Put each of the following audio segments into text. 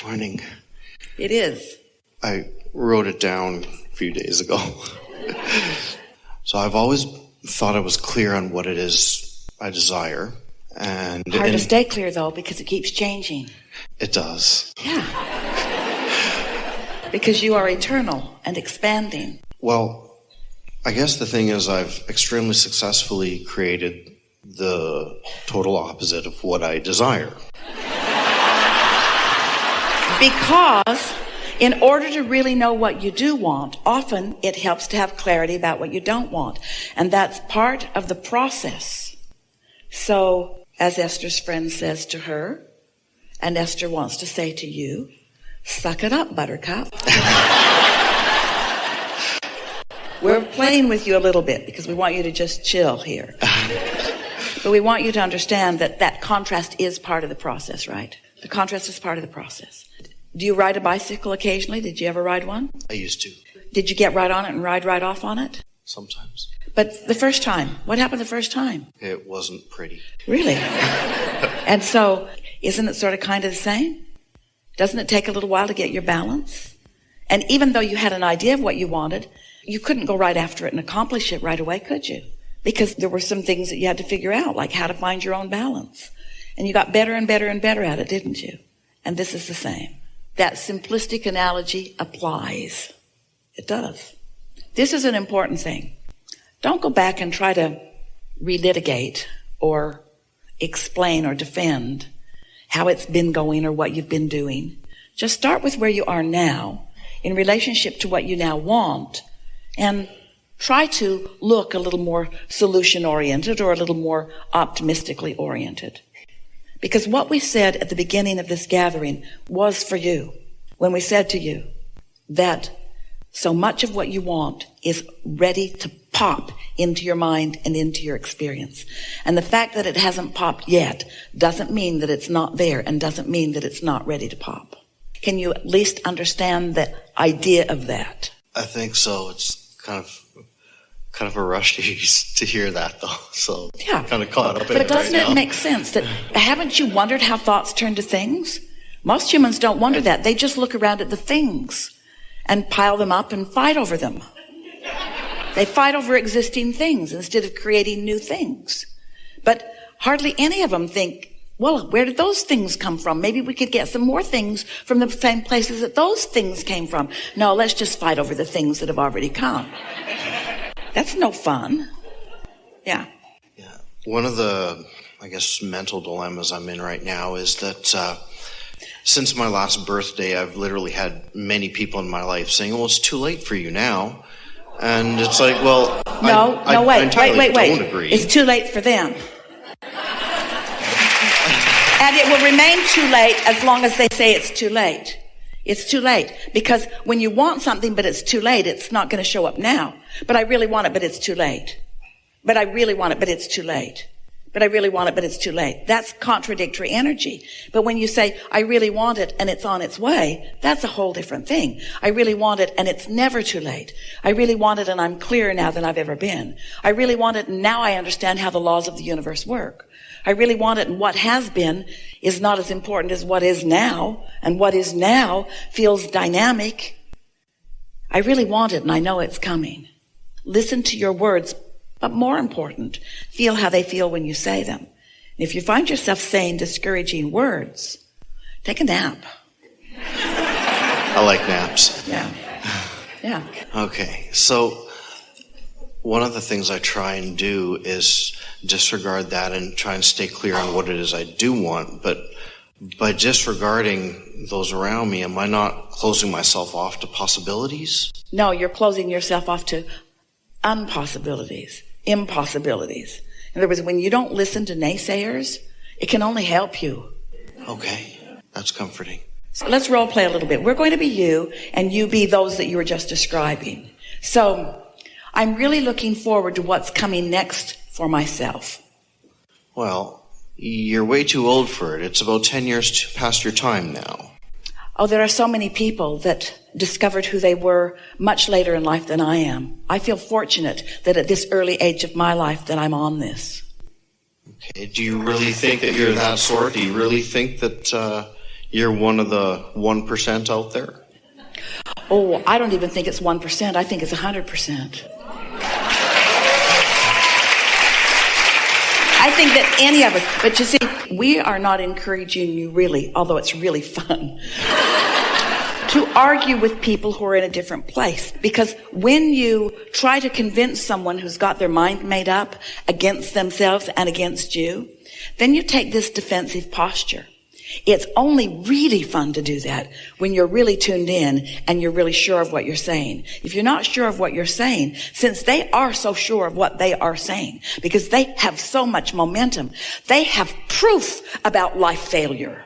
Morning. It is. I wrote it down a few days ago. So I've always thought I was clear on what it is I desire. And hard to stay clear, though, because it keeps changing. It does. Yeah. Because you are eternal and expanding. Well, I guess the thing is I've extremely successfully created the total opposite of what I desire. Because in order to really know what you do want, often it helps to have clarity about what you don't want. And that's part of the process. So, as Esther's friend says to her, and Esther wants to say to you, suck it up, Buttercup. We're playing with you a little bit because we want you to just chill here. But we want you to understand that that contrast is part of the process, right? The contrast is part of the process. Do you ride a bicycle occasionally? Did you ever ride one? I used to. Did you get right on it and ride right off on it? Sometimes. But the first time, what happened the first time? It wasn't pretty. Really? And so, isn't it sort of kind of the same? Doesn't it take a little while to get your balance? And even though you had an idea of what you wanted, you couldn't go right after it and accomplish it right away, could you? Because there were some things that you had to figure out, like how to find your own balance. And you got better and better and better at it, didn't you? And this is the same. That simplistic analogy applies. It does. This is an important thing. Don't go back and try to relitigate or explain or defend how it's been going or what you've been doing. Just start with where you are now in relationship to what you now want, and try to look a little more solution-oriented or a little more optimistically oriented. Because what we said at the beginning of this gathering was for you, when we said to you that so much of what you want is ready to pop into your mind and into your experience. And the fact that it hasn't popped yet doesn't mean that it's not there and doesn't mean that it's not ready to pop. Can you at least understand the idea of that? I think so. It's kind of a rush to hear that, though. So yeah, kind of caught up in it right now. But doesn't it make sense that, haven't you wondered how thoughts turn to things? Most humans don't wonder that. They just look around at the things and pile them up and fight over them. They fight over existing things instead of creating new things. But hardly any of them think, well, where did those things come from? Maybe we could get some more things from the same places that those things came from. No, let's just fight over the things that have already come. That's no fun. Yeah. Yeah. One of the, I guess, mental dilemmas I'm in right now is that since my last birthday, I've literally had many people in my life saying, well, it's too late for you now. And it's like, well, wait. Don't agree. It's too late for them. And it will remain too late as long as they say it's too late. It's too late. Because when you want something but it's too late, it's not going to show up now. But I really want it, but it's too late. But I really want it, but it's too late. But I really want it, but it's too late. That's contradictory energy. But when you say, I really want it and it's on its way, that's a whole different thing. I really want it and it's never too late. I really want it and I'm clearer now than I've ever been. I really want it and now I understand how the laws of the universe work. I really want it and what has been is not as important as what is now. And what is now feels dynamic. I really want it and I know it's coming. Listen to your words. But more important, feel how they feel when you say them. And if you find yourself saying discouraging words, take a nap. I like naps. Yeah. Yeah. Okay. So one of the things I try and do is disregard that and try and stay clear on what it is I do want. But by disregarding those around me, am I not closing myself off to possibilities? No, you're closing yourself off to impossibilities. In other words, when you don't listen to naysayers, it can only help you. Okay, that's comforting. So let's role play a little bit. We're going to be you, and you be those that you were just describing. So I'm really looking forward to what's coming next for myself. Well, you're way too old for it. It's about 10 years past your time now. Oh, there are so many people that discovered who they were much later in life than I am. I feel fortunate that at this early age of my life that I'm on this. Okay. Do you really think that you're that sort? Do you really think that You're one of the 1% out there? Oh, I don't even think it's 1%. I think it's 100%. I think that any of us, but you see, we are not encouraging you really, although it's really fun, to argue with people who are in a different place. Because when you try to convince someone who's got their mind made up against themselves and against you, then you take this defensive posture. It's only really fun to do that when you're really tuned in and you're really sure of what you're saying. If you're not sure of what you're saying, since they are so sure of what they are saying, because they have so much momentum, they have proof about life failure.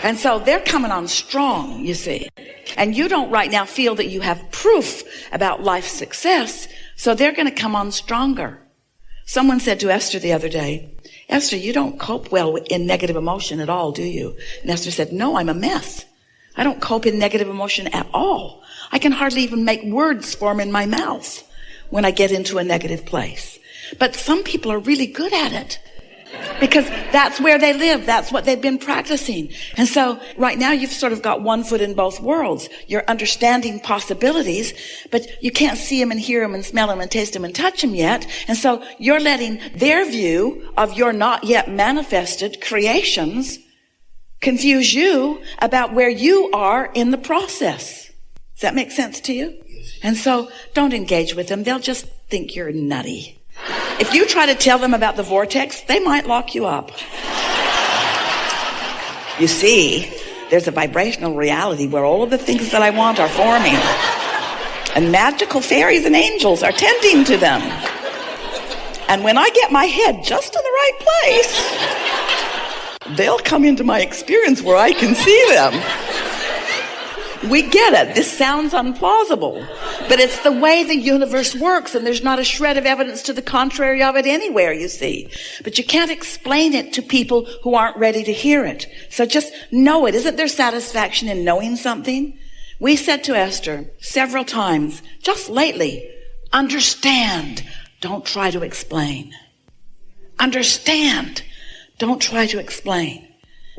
And so they're coming on strong, you see. And you don't right now feel that you have proof about life success, so they're going to come on stronger. Someone said to Esther the other day, Esther, you don't cope well in negative emotion at all, do you? And Esther said, no, I'm a mess. I don't cope in negative emotion at all. I can hardly even make words form in my mouth when I get into a negative place. But some people are really good at it because that's where they live. That's what they've been practicing. And so right now you've sort of got one foot in both worlds. You're understanding possibilities, but you can't see them and hear them and smell them and taste them and touch them yet. And so you're letting their view of your not yet manifested creations confuse you about where you are in the process. Does that make sense to you? And so don't engage with them. They'll just think you're nutty. If you try to tell them about the vortex, they might lock you up. You see, there's a vibrational reality where all of the things that I want are forming. And magical fairies and angels are tending to them. And when I get my head just in the right place, they'll come into my experience where I can see them. We get it. This sounds implausible. But it's the way the universe works, and there's not a shred of evidence to the contrary of it anywhere, you see. But you can't explain it to people who aren't ready to hear it. So just know it. Isn't there satisfaction in knowing something? We said to Esther several times, just lately, understand. Don't try to explain. Understand. Don't try to explain.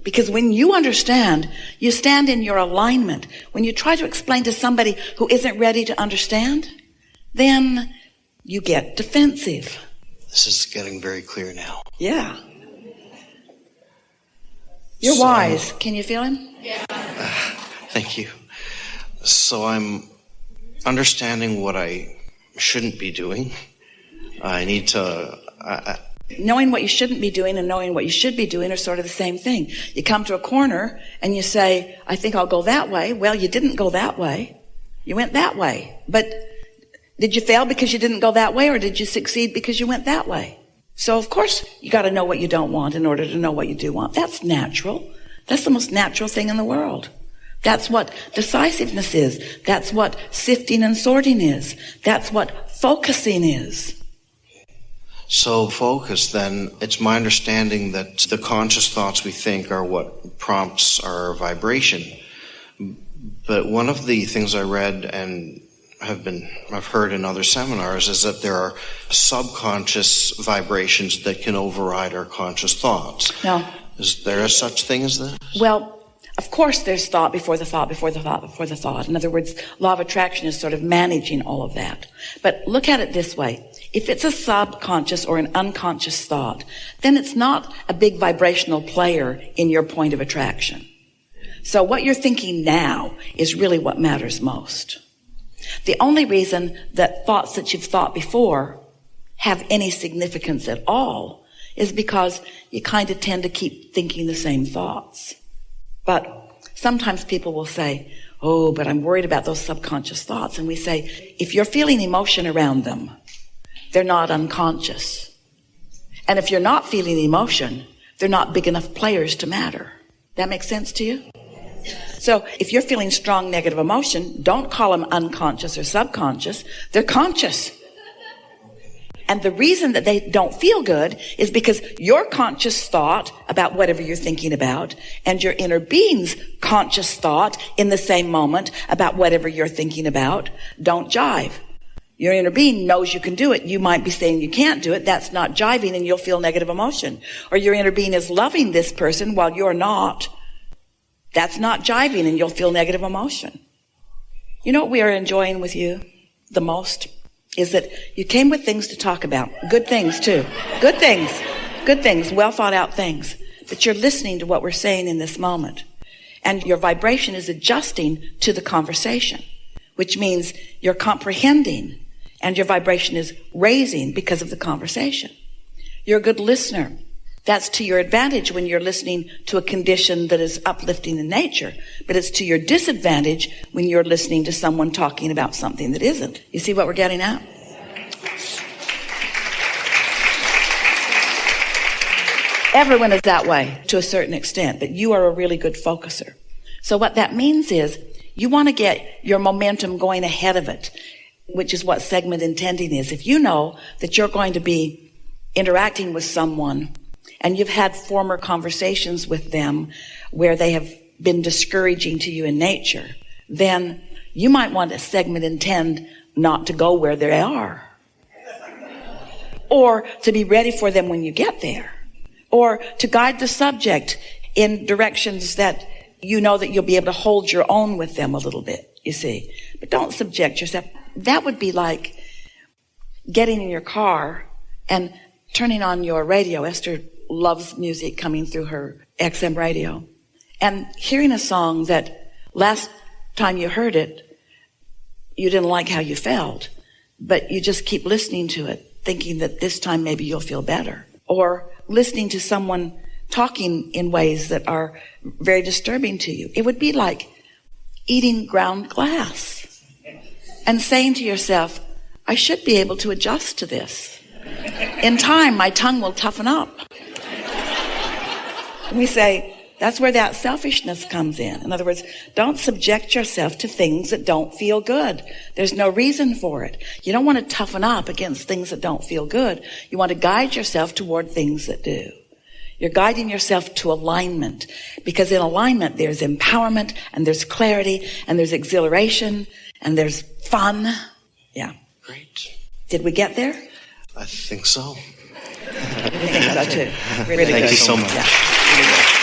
Because when you understand, you stand in your alignment. When you try to explain to somebody who isn't ready to understand, then you get defensive. This is getting very clear now. Yeah. You're wise. Can you feel him? Yeah. Thank you. So I'm understanding what I shouldn't be doing. I need to... Knowing what you shouldn't be doing and knowing what you should be doing are sort of the same thing. You come to a corner and you say, I think I'll go that way. Well, you didn't go that way. You went that way. But did you fail because you didn't go that way, or did you succeed because you went that way? So, of course, you got to know what you don't want in order to know what you do want. That's natural. That's the most natural thing in the world. That's what decisiveness is. That's what sifting and sorting is. That's what focusing is. So focus, then, it's my understanding that the conscious thoughts we think are what prompts our vibration. But one of the things I read and I've heard in other seminars is that there are subconscious vibrations that can override our conscious thoughts. No. Is there a such thing as that? Well, of course there's thought before the thought, before the thought, before the thought. In other words, law of attraction is sort of managing all of that. But look at it this way. If it's a subconscious or an unconscious thought, then it's not a big vibrational player in your point of attraction. So what you're thinking now is really what matters most. The only reason that thoughts that you've thought before have any significance at all is because you kind of tend to keep thinking the same thoughts. But sometimes people will say, oh, but I'm worried about those subconscious thoughts. And we say, if you're feeling emotion around them, they're not unconscious. And if you're not feeling emotion, they're not big enough players to matter. That makes sense to you? So if you're feeling strong negative emotion, don't call them unconscious or subconscious. They're conscious. And the reason that they don't feel good is because your conscious thought about whatever you're thinking about and your inner being's conscious thought in the same moment about whatever you're thinking about don't jive. Your inner being knows you can do it. You might be saying you can't do it. That's not jiving, and you'll feel negative emotion. Or your inner being is loving this person while you're not. That's not jiving, and you'll feel negative emotion. You know what we are enjoying with you the most? Is that you came with things to talk about. Good things, too. Good things. Good things. Well thought out things. But you're listening to what we're saying in this moment. And your vibration is adjusting to the conversation, which means you're comprehending, and your vibration is raising because of the conversation. You're a good listener. That's to your advantage when you're listening to a condition that is uplifting in nature, but it's to your disadvantage when you're listening to someone talking about something that isn't. You see what we're getting at? Everyone is that way to a certain extent, but you are a really good focuser. So what that means is you want to get your momentum going ahead of it, which is what segment intending is. If you know that you're going to be interacting with someone and you've had former conversations with them where they have been discouraging to you in nature, then you might want to segment intend not to go where they are, or to be ready for them when you get there, or to guide the subject in directions that you know that you'll be able to hold your own with them a little bit, you see. But don't subject yourself. That would be like getting in your car and turning on your radio. Esther loves music coming through her XM radio, and hearing a song that last time you heard it, you didn't like how you felt, but you just keep listening to it, thinking that this time maybe you'll feel better. Or listening to someone talking in ways that are very disturbing to you. It would be like eating ground glass and saying to yourself, I should be able to adjust to this. In time, my tongue will toughen up. And we say, that's where that selfishness comes in. In other words, don't subject yourself to things that don't feel good. There's no reason for it. You don't want to toughen up against things that don't feel good. You want to guide yourself toward things that do. You're guiding yourself to alignment, because in alignment there's empowerment, and there's clarity, and there's exhilaration, and there's fun. Yeah. Great. Did we get there? I think so. I think so too. Really Thank you so much. Yeah. Really good.